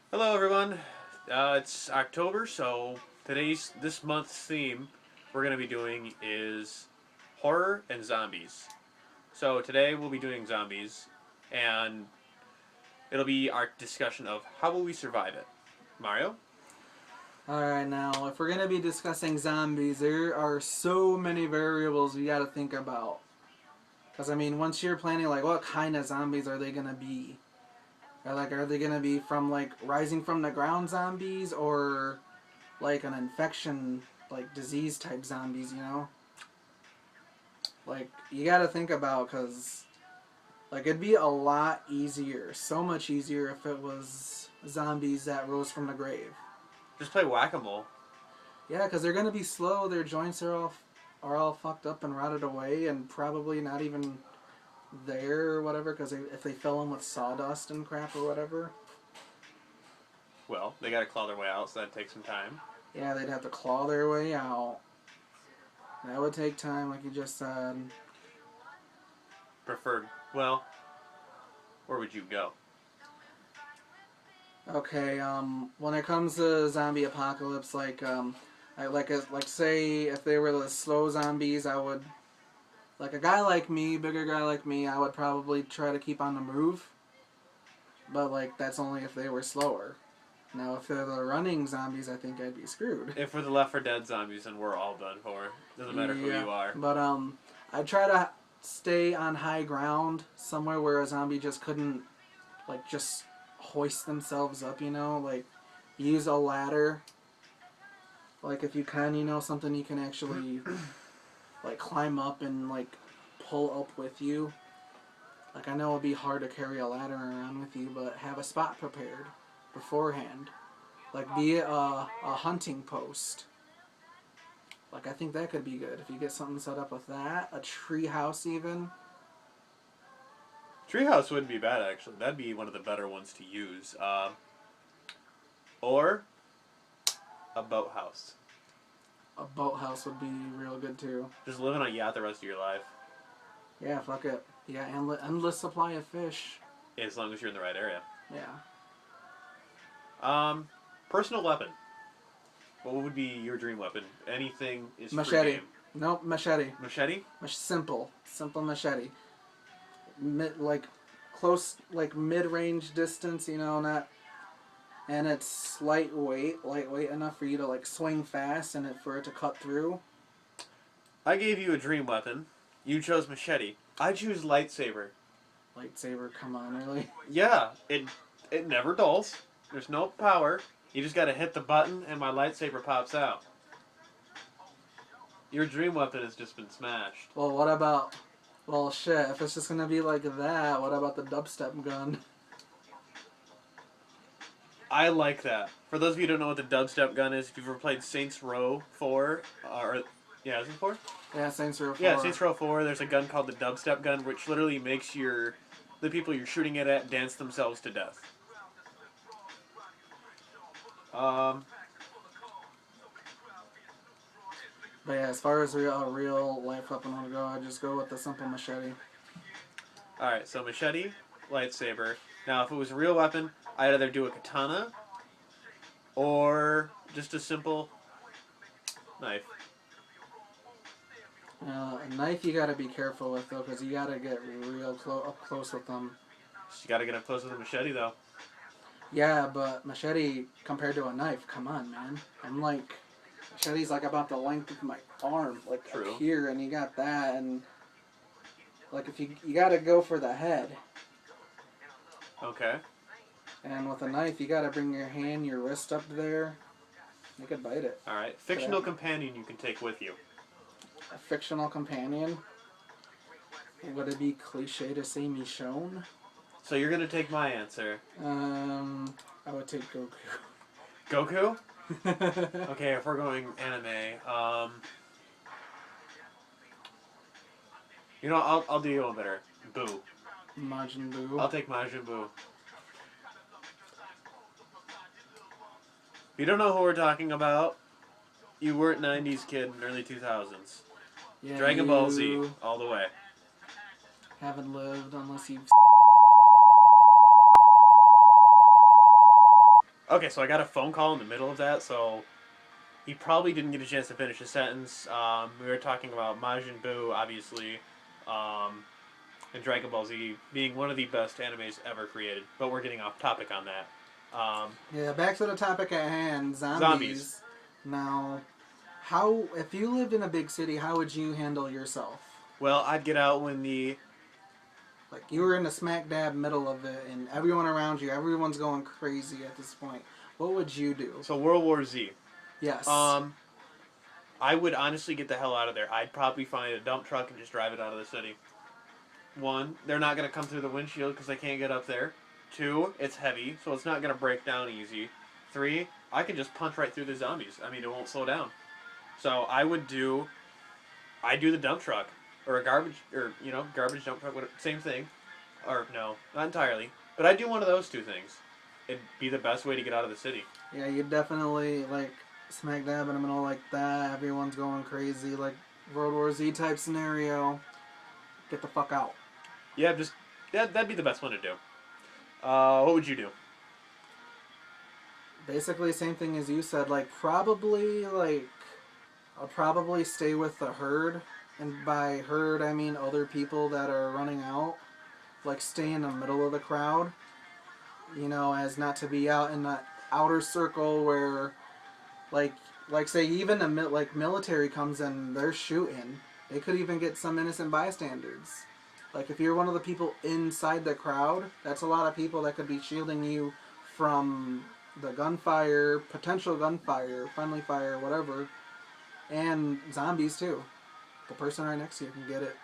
Hello, everyone. It's October, so this month's theme we're going to be doing is horror and zombies. So today we'll be doing zombies, and it'll be our discussion of how will we survive it. Mario? Alright, now, if we're going to be discussing zombies, there are so many variables you got to think about. Because, I mean, once you're planning, like, what kind of zombies are they going to be? Are they going to be from, like, rising from the ground zombies or, like, an infection, like, disease type zombies, you know? Like, you got to think about, because, like, it'd be a lot easier, so much easier if it was zombies that rose from the grave. Just play whack-a-mole. Yeah, because they're gonna be slow. Their joints are all fucked up and rotted away, and probably not even there or whatever. Because if they fill them with sawdust and crap or whatever, Well, they got to claw their way out, so that takes some time. yeah, they'd have to claw their way out. That would take time, like you just said. Preferred, well, where would you go? Okay, when it comes to zombie apocalypse, like say if they were the slow zombies, I would like a guy like me, bigger guy like me, I would probably try to keep on the move. But like that's only if they were slower. Now if they're the running zombies, I think I'd be screwed. If we're the Left 4 Dead zombies, then we're all done for. Doesn't matter who you are. But I'd try to stay on high ground somewhere where a zombie just couldn't like just hoist themselves up, you know, like use a ladder. Like if you can, you know, something you can actually like climb up and like pull up with you. Like I know it'd be hard to carry a ladder around with you, but have a spot prepared beforehand. Like be a hunting post. Like I think that could be good if you get something set up with that. A tree house even. Treehouse wouldn't be bad, actually. That'd be one of the better ones to use. Or a boathouse. A boathouse would be real good too. Just live on a yacht the rest of your life. Yeah, fuck it. Yeah, endless supply of fish. As long as you're in the right area. Yeah. Personal weapon. What would be your dream weapon? Anything is free Machete. game. Nope, machete. Machete? Simple machete. Like close, like mid-range distance. You know, not, and it's lightweight enough for you to like swing fast and for it to cut through. I gave you a dream weapon. You chose machete. I choose lightsaber. Lightsaber, come on, really? Yeah, it never dulls. There's no power. You just gotta hit the button and my lightsaber pops out. Your dream weapon has just been smashed. Well, what about... Well, shit, if it's just gonna be like that, what about the dubstep gun? I like that. For those of you who don't know what the dubstep gun is, if you've ever played Saints Row 4, yeah, is it 4? Yeah, Saints Row 4. Yeah, Saints Row 4, there's a gun called the dubstep gun, which literally makes the people you're shooting it at dance themselves to death. But yeah, as far as a real life weapon want to go, I'd just go with the simple machete. Alright, so machete, lightsaber. Now, if it was a real weapon, I'd either do a katana or just a simple knife. A knife you gotta be careful with though, because you gotta get real up close with them. You gotta get up close with a machete, though. Yeah, but machete compared to a knife, come on, man. I'm like, machete's like about the length of my arm, like True. up here, and you got that, and like if you gotta go for the head. Okay. And with a knife, you gotta bring your wrist up there. You could bite it. Alright, fictional companion you can take with you. A fictional companion? Would it be cliche to say Michonne? So you're gonna take my answer. I would take Goku. Goku? Okay, if we're going anime, you know, I'll do you one better. Boo. Majin Buu. I'll take Majin Buu. If you don't know who we're talking about, you weren't 90s kid in early 2000s. Yeah, Dragon Ball Z, all the way. Haven't lived unless you've Okay, so I got a phone call in the middle of that, so he probably didn't get a chance to finish his sentence. We were talking about Majin Buu, obviously, um, and Dragon Ball Z being one of the best animes ever created. But we're getting off topic on that. Yeah, back to the topic at hand, Zombies. zombies. Now, how if you lived in a big city, how would you handle yourself? Well, I'd get out when the Like you were in the smack dab middle of it, and everyone around you, everyone's going crazy at this point. What would you do? so World War Z. Yes. I would honestly get the hell out of there. I'd probably find a dump truck and just drive it out of the city. One, they're not going to come through the windshield because they can't get up there. Two, it's heavy, so it's not going to break down easy. Three, I can just punch right through the zombies. I mean, it won't slow down. So I do the dump truck or a garbage dump truck. Same thing, or no, not entirely. But I do one of those two things. It'd be the best way to get out of the city. Yeah, you definitely like smack dab in the middle like that. Everyone's going crazy, like World War Z type scenario. Get the fuck out. Yeah, that'd be the best one to do. What would you do? Basically, same thing as you said. I'll probably stay with the herd, and by herd I mean other people that are running out. Like stay in the middle of the crowd. You know, as not to be out in that outer circle where, like say even the military comes in, they're shooting. They could even get some innocent bystanders. Like if you're one of the people inside the crowd, that's a lot of people that could be shielding you from the gunfire, potential gunfire, friendly fire, whatever, and zombies too. The person right next to you can get it.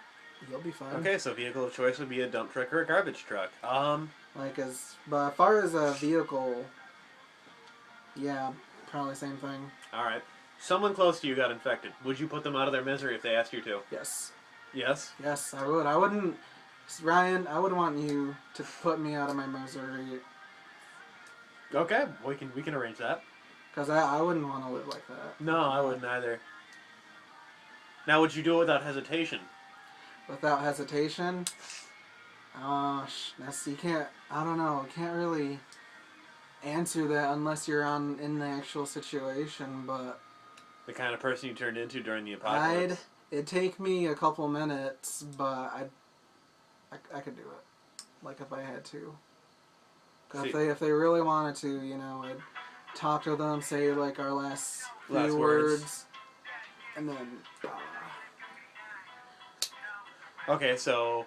You'll be fine. Okay, so vehicle of choice would be a dump truck or a garbage truck. But as far as a vehicle, yeah, probably same thing. All right. Someone close to you got infected. Would you put them out of their misery if they asked you to? Yes. Yes? Yes, I would. I wouldn't, Ryan, I would want you to put me out of my misery. Okay, we can arrange that. Because I wouldn't want to live like that. No, I wouldn't either. Now, would you do it without hesitation? Without hesitation? You can't, I don't know, can't really answer that unless you're in the actual situation, but... The kind of person you turned into during the apocalypse? It'd take me a couple minutes, but I could do it. Like if I had to. Cause if they really wanted to, you know, I'd talk to them, say like our last few words, and then. Okay, so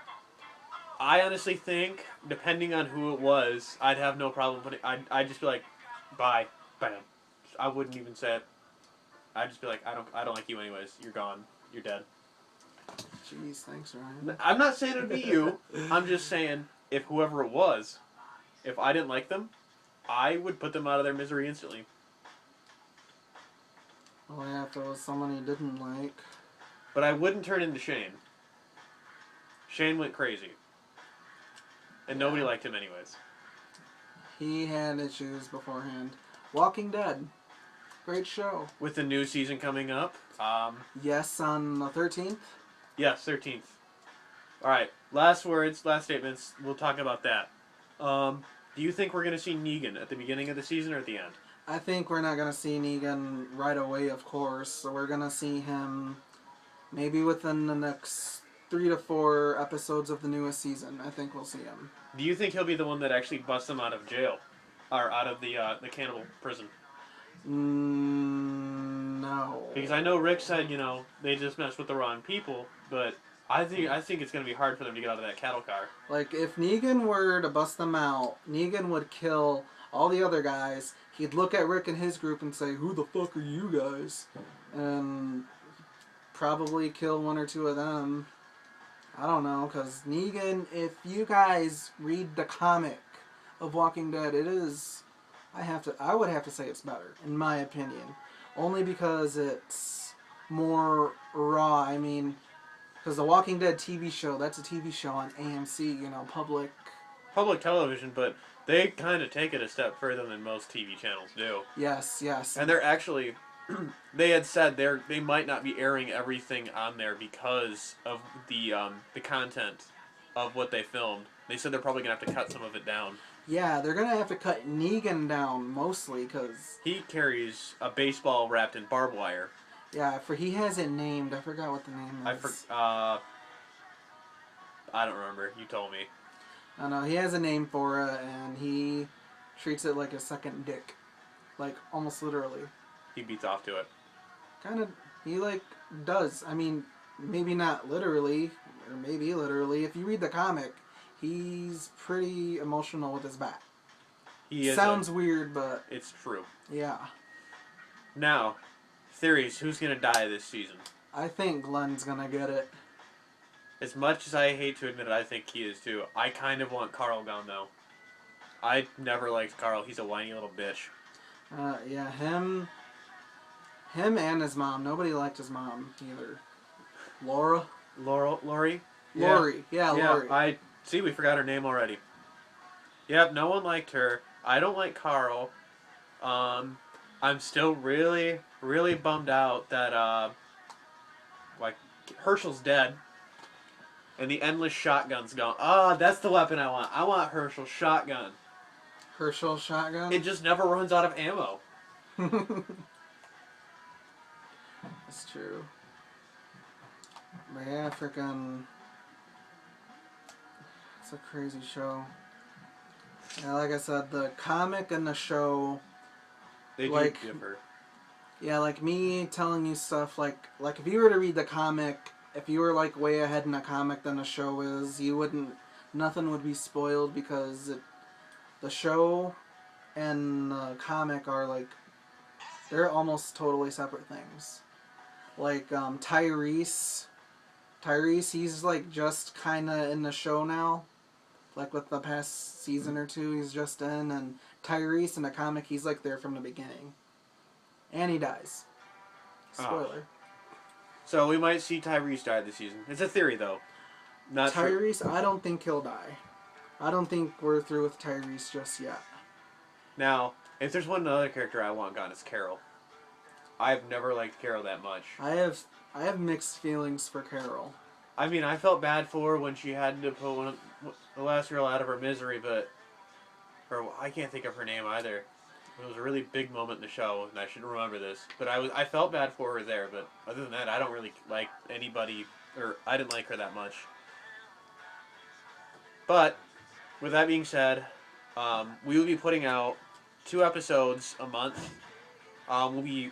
I honestly think, depending on who it was, I'd have no problem putting. I'd just be like, bye, bam. I wouldn't even say it. I'd just be like, I don't like you anyways. You're gone. You're dead. Jeez, thanks, Ryan. I'm not saying it'd be you. I'm just saying if whoever it was, if I didn't like them, I would put them out of their misery instantly. Well, yeah, if it was someone you didn't like. But I wouldn't turn into Shane. Shane went crazy. And nobody liked him anyways. He had issues beforehand. Walking Dead. Great show. With the new season coming up. Yes, on the 13th? Yes, 13th. Alright, last words, last statements. We'll talk about that. Do you think we're going to see Negan at the beginning of the season or at the end? I think we're not going to see Negan right away, of course. So we're going to see him maybe within the next 3 to 4 episodes of the newest season. I think we'll see him. Do you think he'll be the one that actually busts them out of jail? Or out of the cannibal prison? No. Because I know Rick said, you know, they just messed with the wrong people, but I think it's going to be hard for them to get out of that cattle car. Like, if Negan were to bust them out, Negan would kill all the other guys. He'd look at Rick and his group and say, "Who the fuck are you guys?" And probably kill 1 or 2 of them. I don't know, because Negan, if you guys read the comic of Walking Dead, it is... I would have to say it's better, in my opinion. Only because it's more raw. I mean, because the Walking Dead TV show, that's a TV show on AMC, you know, public Television, but they kind of take it a step further than most TV channels do. Yes. And they're actually, they had said they might not be airing everything on there because of the content of what they filmed. They said they're probably going to have to cut some of it down. Yeah, they're gonna have to cut Negan down mostly because He carries a baseball wrapped in barbed wire. yeah, for he has it named. I forgot what the name is. I don't remember. You told me. I know he has a name for it, and he treats it like a second dick, like almost literally. He beats off to it. Kind of, he like does. I mean, maybe not literally, or maybe literally. If you read the comic, he's pretty emotional with his bat. He is. Sounds weird, but It's true. yeah. Now, theories. Who's gonna die this season? I think Glenn's gonna get it. As much as I hate to admit it, I think he is too. I kind of want Carl gone though. I never liked Carl. He's a whiny little bitch. Yeah, him and his mom. Nobody liked his mom either. Lori. Lori. Lori. Yeah, Lori. I see. We forgot her name already. Yep. No one liked her. I don't like Carl. I'm still really, really bummed out that like Herschel's dead. And the endless shotgun's gone. Ah, that's the weapon I want. I want Herschel's shotgun. Herschel shotgun. It just never runs out of ammo. That's true. But yeah, freaking. It's a crazy show. Yeah, like I said, the comic and the show. They do Like- differ. Yeah, like me telling you stuff like if you were to read the comic, if you were like way ahead in the comic than the show is, you wouldn't. Nothing would be spoiled because the show and the comic are like they're almost totally separate things. Like Tyrese, he's like just kind of in the show now. Like with the past season or two, he's just in, and Tyrese in the comic, he's like there from the beginning, and he dies. Spoiler. So we might see Tyrese die this season. It's a theory though. Not true. Tyrese, I don't think he'll die. I don't think we're through with Tyrese just yet. Now, if there's one other character I want gone, it's Carol. I've never liked Carol that much. I have mixed feelings for Carol. I mean, I felt bad for her when she had to put the last girl out of her misery, but I can't think of her name either. It was a really big moment in the show, and I should remember this. But I felt bad for her there, but other than that, I don't really like anybody, or I didn't like her that much. But, with that being said, we will be putting out 2 episodes a month. We'll be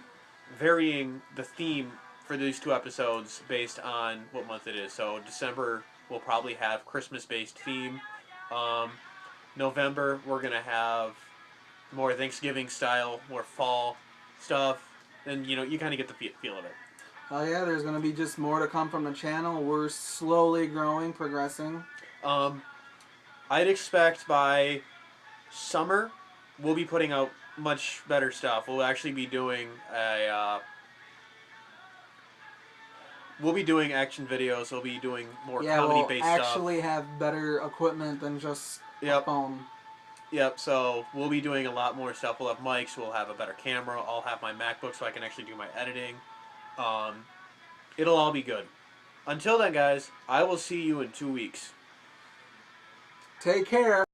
varying the theme for these 2 episodes based on what month it is. So December, we'll probably have Christmas-based theme. November, we're going to have more Thanksgiving style, more fall stuff. And, you kind of get the feel of it. Oh yeah, there's gonna be just more to come from the channel. We're slowly growing, progressing. I'd expect by summer, we'll be putting out much better stuff. We'll actually be doing we'll be doing action videos. We'll be doing more comedy-based we'll stuff. actually have better equipment than just a Yep. phone. Yep, so we'll be doing a lot more stuff. We'll have mics, we'll have a better camera, I'll have my MacBook so I can actually do my editing. It'll all be good. Until then, guys, I will see you in 2 weeks. Take care.